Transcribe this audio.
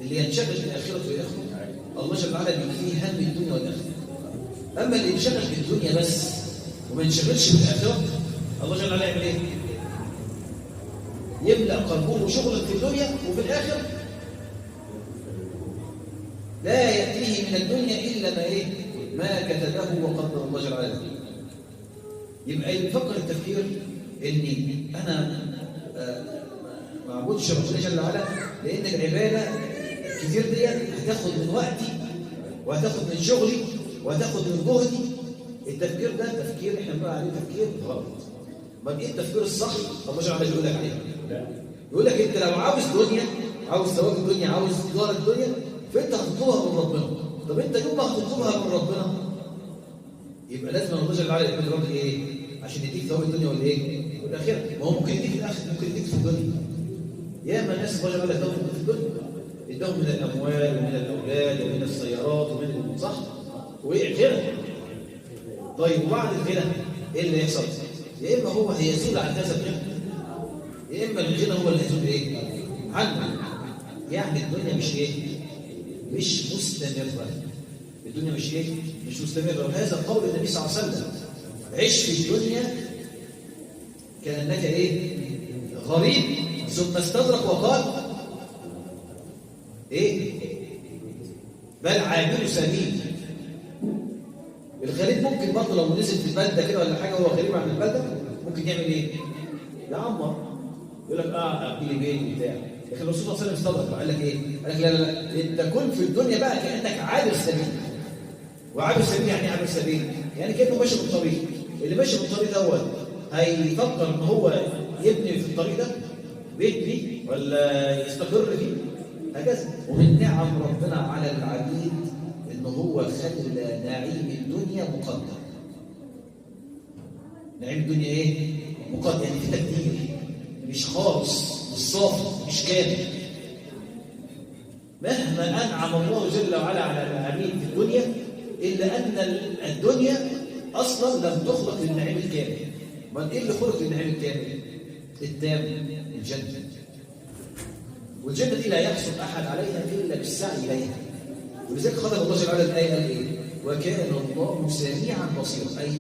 اللي ينشغل بالآخرة ويأخذ الله جل وعلا بيكفيه هم الدنيا والآخرة. أما اللي ينشغل بالدنيا بس وما ينشغلش بالآخرة، الله جل وعلا يعمل إيه؟ يملأ قلبه شغلا في الدنيا وفي الآخرة لا يأتيه من الدنيا إلا ما إيه؟ ما كتبه وقدر الله جل وعلا. يبقى يفكر التفكير إني أنا ما اعبدش ربنا جل وعلا، لأن العبادة كتير دي هتاخد من وقتي وهتاخد من شغلي وهتاخد من جهدي. التفكير ده تفكير احنا بنقول عليه تفكير غلط. طب ايه التفكير الصح؟ الله جل وعلا يقول لك عليه. يقول لك انت لو عاوز دنيا، عاوز ثواب الدنيا، عاوز دار الدنيا، فانت هتطلبها من ربنا. طب انت يوم ما هتطلبها من ربنا يبقى لازم الله جل وعلا يقول لك ايه؟ عشان يديك ثواب الدنيا والايه؟ والاخره. ما هو ممكن يديك الاخره، ممكن يديك في الدنيا. ياما الناس الله جل وعلا اداهم في الدنيا، اداهم من الاموال ومن الاولاد ومن السيارات ومن صح؟ وايه غنى. طيب وبعد الغنى ايه اللي يحصل؟ يا اما هو هيزول عن هذا الغنى، يا اما الغنى هو اللي هيزول ايه؟ عنه. يعني الدنيا مش ايه؟ مش مستمره. الدنيا مش ايه؟ مش مستمره. وهذا قول النبي صلى الله عليه وسلم: عش في الدنيا كانك ايه؟ غريب. ثم استدرك وقال ايه؟ بل عامل سبيل. الغريب ممكن برضه لو نزل في البلده كده ولا حاجه، هو غريب عن البلده، ممكن يعمل ايه؟ يعمر، يقول لك ابني لي بيت بتاع. لكن الرسول صلى الله عليه وسلم استدرك قال لك ايه؟ قال لك لا لا لا، انت كن في الدنيا بقى كانك عابر سبيل. وعابر سبيل يعني ايه عابر سبيل؟ يعني كانه ماشي بالطريق. اللي ماشي بالطريق دوت هيفكر ان هو يبني في الطريق ده بيت ليه ولا يستقر فيه هكذا. ومن نعم ربنا على العبيد ان هو خلى نعيم الدنيا مقدر. نعيم الدنيا ايه؟ مقدر، يعني في تقدير، مش خالص، مش صافي، مش كامل. مهما انعم الله جل وعلا على العبيد في الدنيا الا ان الدنيا اصلا لم تخلق للنعيم الكامل. امال ايه اللي خلق للنعيم الكامل؟ التام، الجنه. والجنه دي لا يحصل احد عليها الا بالسعي اليها. ولذلك خلق الله جل وعلا الايه قال ايه؟ وكان الله سميعا بصيرا.